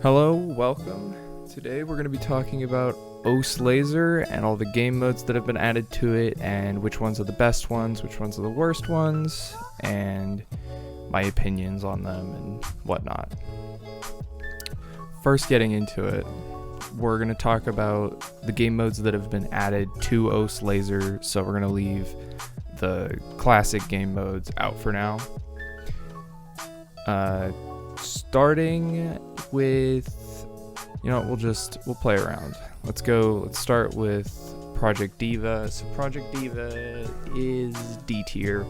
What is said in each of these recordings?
Hello, welcome. Today we're going to be talking about Lazer and all the game modes that have been added to it, and which ones are the best ones, which ones are the worst ones, and my opinions on them and whatnot. First, getting into it, we're going to talk about the game modes that have been added to Lazer, so we're going to leave the classic game modes out for now. Starting with, we'll play around. Let's start with Project Diva. So Project Diva is D tier,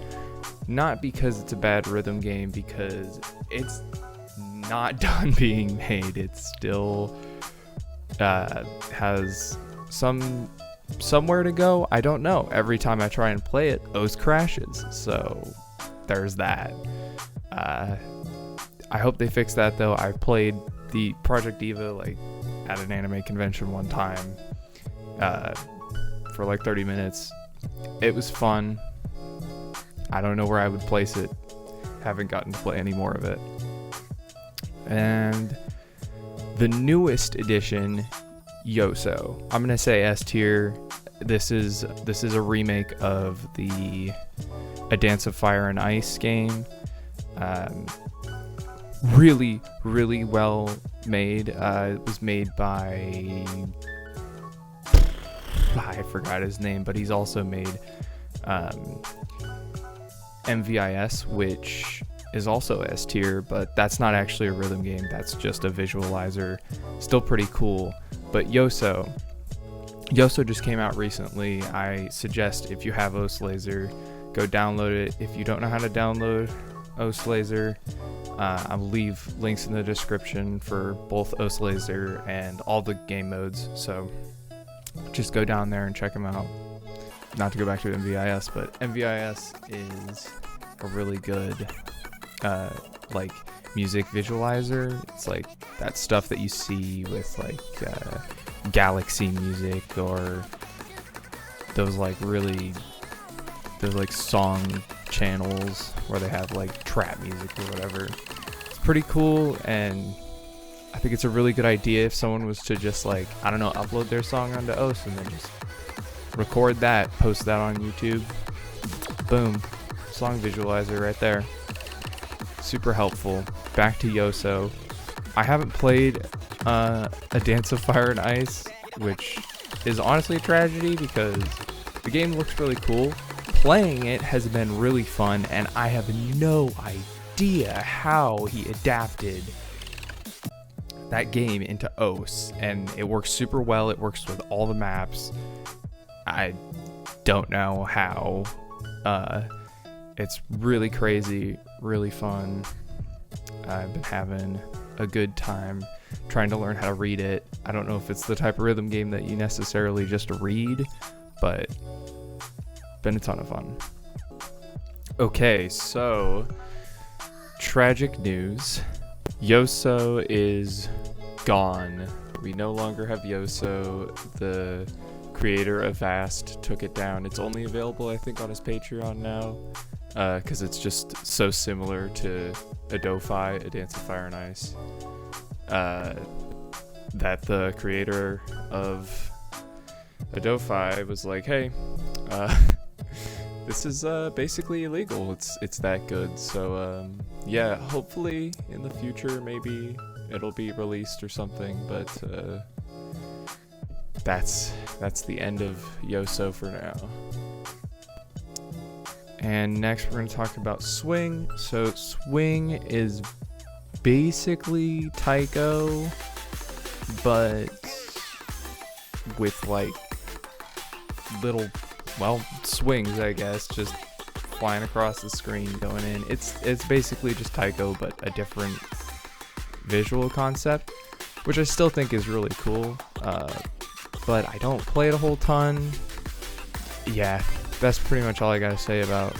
not because it's a bad rhythm game, because it's not done being made. It still has somewhere to go. I don't know. Every time I try and play it, OS crashes. So there's that. I hope they fix that though. I played the Project Diva at an anime convention one time for 30 minutes. It was fun. I don't know where I would place it. Haven't gotten to play any more of it. And the newest edition, Yoso. I'm gonna say S tier. This is a remake of the A Dance of Fire and Ice game. Really, really well made. It was made by, I forgot his name, but he's also made MVIS, which is also S tier, but that's not actually a rhythm game. That's just a visualizer. Still pretty cool. But Yoso just came out recently. I suggest if you have Lazer, go download it. If you don't know how to download Lazer, I'll leave links in the description for both Lazer and all the game modes, so just go down there and check them out. Not to go back to MVIS, but MVIS is a really good music visualizer. It's that stuff that you see with Galaxy music, or those song channels where they have trap music or whatever. It's pretty cool, and I think it's a really good idea if someone was to just upload their song onto OS and then just record that, post that on YouTube. Boom, song visualizer right there. Super helpful. Back to Yoso. I haven't played A Dance of Fire and Ice, which is honestly a tragedy because the game looks really cool. Playing it has been really fun, and I have no idea how he adapted that game into OS, and it works super well. It works with all the maps. I don't know how. It's really crazy, really fun. I've been having a good time trying to learn how to read it. I don't know if it's the type of rhythm game that you necessarily just read, but been a ton of fun. Okay, so tragic news. Yoso is gone. We no longer have Yoso. The creator of Vast took it down. It's only available, I think, on his Patreon now, because it's just so similar to Adofi, A Dance of Fire and Ice, that the creator of Adofi was like, hey, this is basically illegal. It's that good. So yeah, hopefully in the future maybe it'll be released or something, but that's the end of Yoso for now. And next we're going to talk about Swing. So Swing is basically Taiko, but with little swings, I guess, just flying across the screen, going in. It's basically just Taiko, but a different visual concept, which I still think is really cool. But I don't play it a whole ton. Yeah, that's pretty much all I gotta say about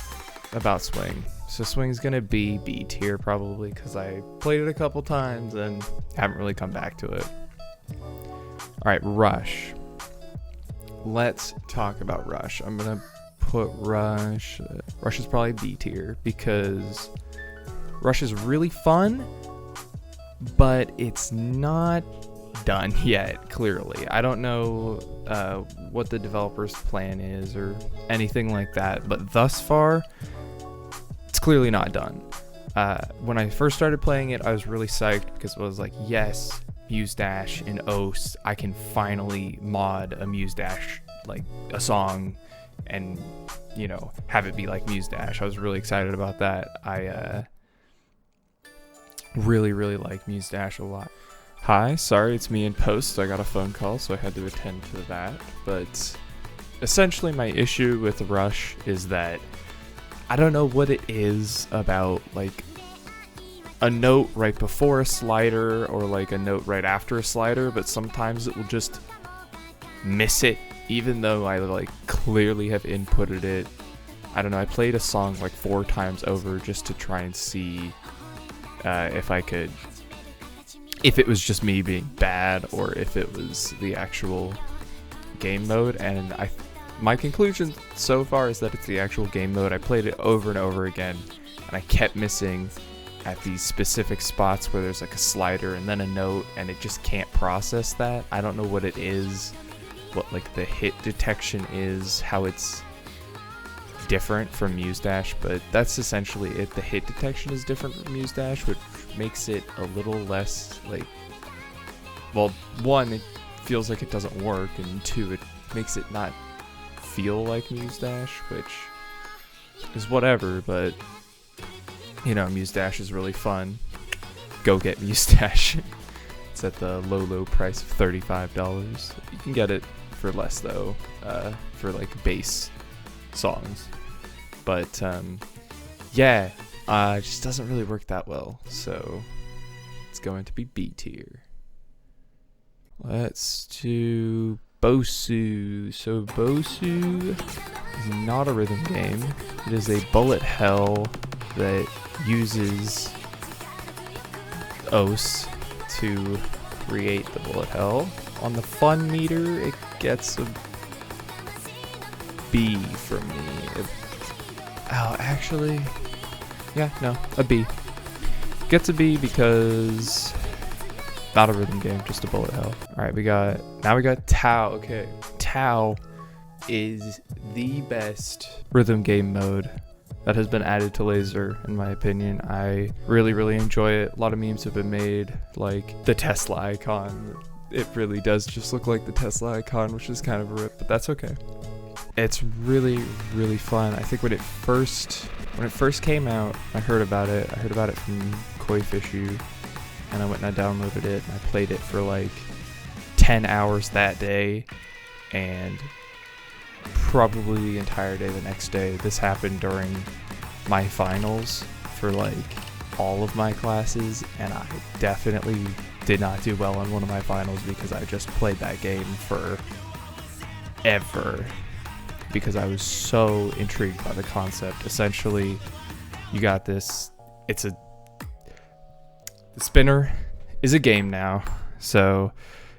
Swing. So Swing's gonna be B tier probably, because I played it a couple times and haven't really come back to it. Alright, Rush. Let's talk about Rush. I'm gonna put Rush is probably B tier, because Rush is really fun, but it's not done yet, clearly. I don't know what the developer's plan is or anything like that, but thus far, it's clearly not done. When I first started playing it, I was really psyched because it was like, yes, Muse Dash in OS, I can finally mod a Muse Dash, like a song, and, you know, have it be like Muse Dash. I was really excited about that. I really like Muse Dash a lot. Hi, sorry, it's me in post. I got a phone call, so I had to attend to that. But essentially my issue with Rush is that I don't know what it is about, like, a note right before a slider or like a note right after a slider, but sometimes it will just miss it, even though I like clearly have inputted it. I don't know, I played a song like 4 times over just to try and see if it was just me being bad or if it was the actual game mode, and my conclusion so far is that it's the actual game mode. I played it over and over again, and I kept missing at these specific spots where there's like a slider and then a note, and it just can't process that. I don't know what it is, what like the hit detection is, how it's different from Muse Dash, but that's essentially it. The hit detection is different from Muse Dash, which makes it a little less like, well, 1, it feels like it doesn't work, and 2, it makes it not feel like Muse Dash, which is whatever, but you know, Muse Dash is really fun. Go get Muse Dash. It's at the low price of $35. You can get it for less though, for like bass songs. But yeah, it just doesn't really work that well. So it's going to be B tier. Let's do Bosu. So Bosu is not a rhythm game. It is a bullet hell that uses OS to create the bullet hell. On the fun meter, it gets a B from me. A B. Gets a B because not a rhythm game, just a bullet hell. Alright, we got Tau. Okay, Tau is the best rhythm game mode that has been added to Lazer, in my opinion. I really enjoy it. A lot of memes have been made, like the Tesla icon. It really does just look like the Tesla icon, which is kind of a rip, but that's okay. It's really fun. I think when it first came out, I heard about it from Koi Fishu, and I went and I downloaded it and I played it for like 10 hours that day, and probably the entire day the next day. This happened during my finals for like all of my classes, and I definitely did not do well on one of my finals because I just played that game for ever because I was so intrigued by the concept. Essentially, you got this, the spinner is a game now, so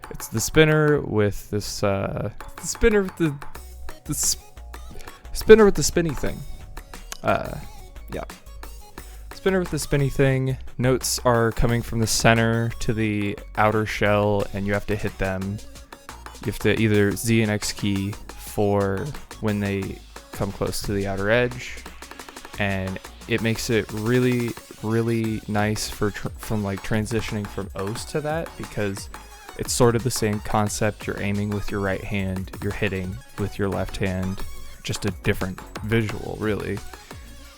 it's the spinner with this the spinner with the spinny thing. Yeah. Spinner with the spinny thing. Notes are coming from the center to the outer shell, and you have to hit them. You have to either Z and X key for when they come close to the outer edge, and it makes it really nice from like transitioning from OS to that, because it's sort of the same concept. You're aiming with your right hand, you're hitting with your left hand, just a different visual, really.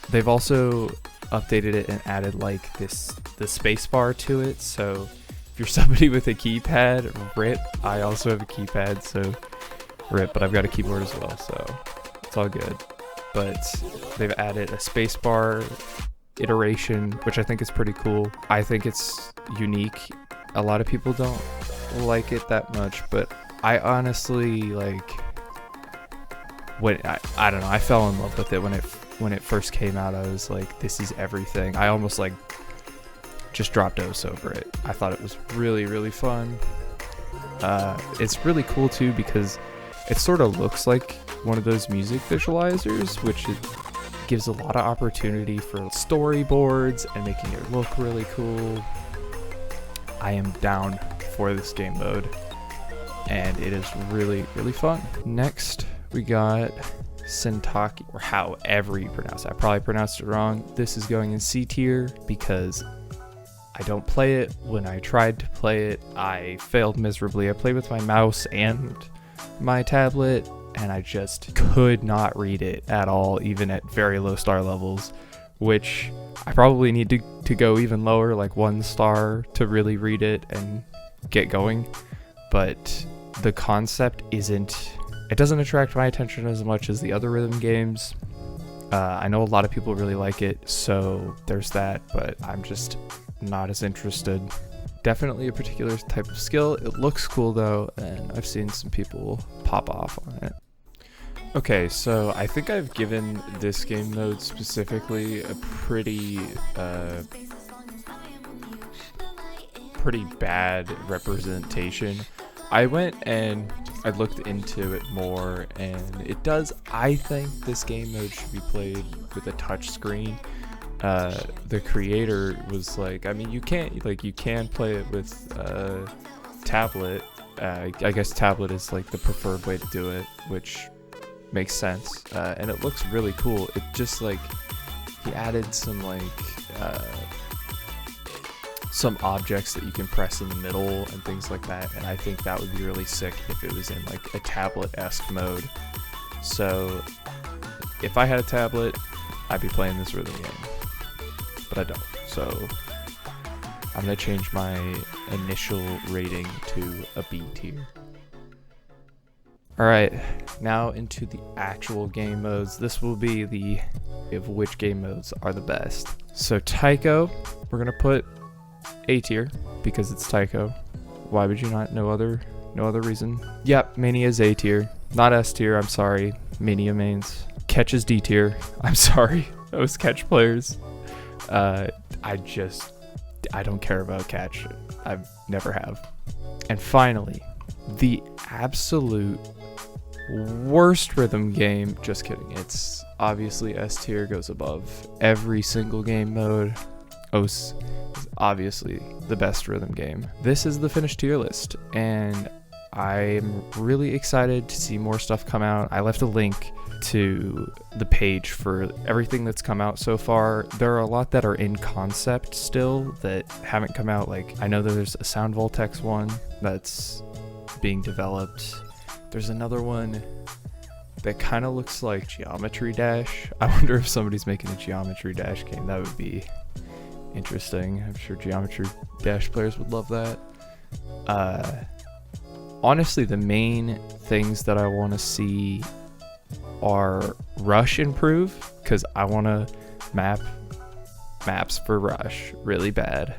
They've also updated it and added like the space bar to it, so if you're somebody with a keypad, rip. I also have a keypad, so rip, but I've got a keyboard as well, so it's all good. But they've added a space bar iteration, which I think is pretty cool. I think it's unique. A lot of people don't like it that much, but I honestly like when I don't know, I fell in love with it when it first came out. I was like, this is everything. I almost like just dropped OS over it. I thought it was really fun. It's really cool too because it sort of looks like one of those music visualizers, which gives a lot of opportunity for storyboards and making it look really cool. I am down for this game mode, and it is really, really fun. Next, we got Sentaki, or however you pronounce it. I probably pronounced it wrong. This is going in C tier because I don't play it. When I tried to play it, I failed miserably. I played with my mouse and my tablet, and I just could not read it at all, even at very low star levels, which I probably need to go even lower, like 1 star, to really read it and get going. But the concept it doesn't attract my attention as much as the other rhythm games. I know a lot of people really like it, so there's that, but I'm just not as interested. Definitely a particular type of skill. It looks cool though, and I've seen some people pop off on it. Okay, so I think I've given this game mode specifically a pretty bad representation. I went and I looked into it more, and it does. I think this game mode should be played with a touch screen. The creator was like, I mean, you can play it with tablet. I guess tablet is like the preferred way to do it, which makes sense. And it looks really cool. It just like he added some some objects that you can press in the middle and things like that, and I think that would be really sick if it was in like a tablet-esque mode. So if I had a tablet, I'd be playing this rhythm game, but I don't, so I'm gonna change my initial rating to a B tier. Alright, now into the actual game modes. This will be the of which game modes are the best. So Taiko, we're gonna put A tier because it's Taiko. Why would you not? No other reason. Yep, Mania is A tier, not S tier. I'm sorry, Mania mains. Catch is D tier. I'm sorry, those catch players. I don't care about catch. I never have. And finally, the absolute worst rhythm game. Just kidding. It's obviously S tier, goes above every single game mode. OS is obviously the best rhythm game. This is the finished tier list, and I'm really excited to see more stuff come out. I left a link to the page for everything that's come out so far. There are a lot that are in concept still that haven't come out. Like, I know there's a Sound Voltex one that's being developed. There's another one that kind of looks like Geometry Dash. I wonder if somebody's making a Geometry Dash game. That would be interesting. I'm sure Geometry Dash players would love that. Honestly, the main things that I want to see are Rush improve, because I want to maps for Rush really bad,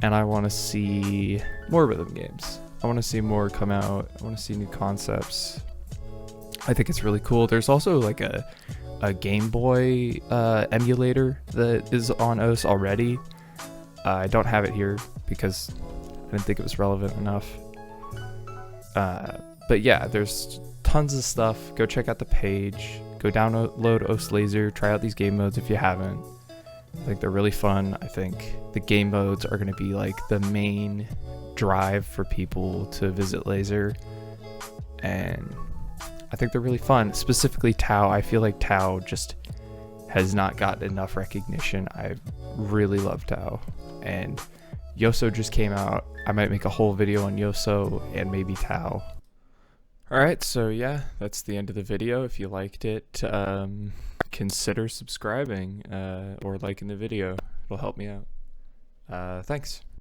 and I want to see more rhythm games. I want to see more come out. I want to see new concepts. I think it's really cool. There's also like a Game Boy emulator that is on OS already. I don't have it here because I didn't think it was relevant enough. But yeah, there's tons of stuff. Go check out the page. Go download OS Lazer. Try out these game modes if you haven't. I think they're really fun. I think the game modes are going to be like the main drive for people to visit Lazer, and I think they're really fun. Specifically Tau. I feel like Tau just has not gotten enough recognition. I really love Tau, and Yoso just came out. I might make a whole video on Yoso and maybe Tau. Alright, so yeah, that's the end of the video. If you liked it, consider subscribing or liking the video. It'll help me out. Thanks.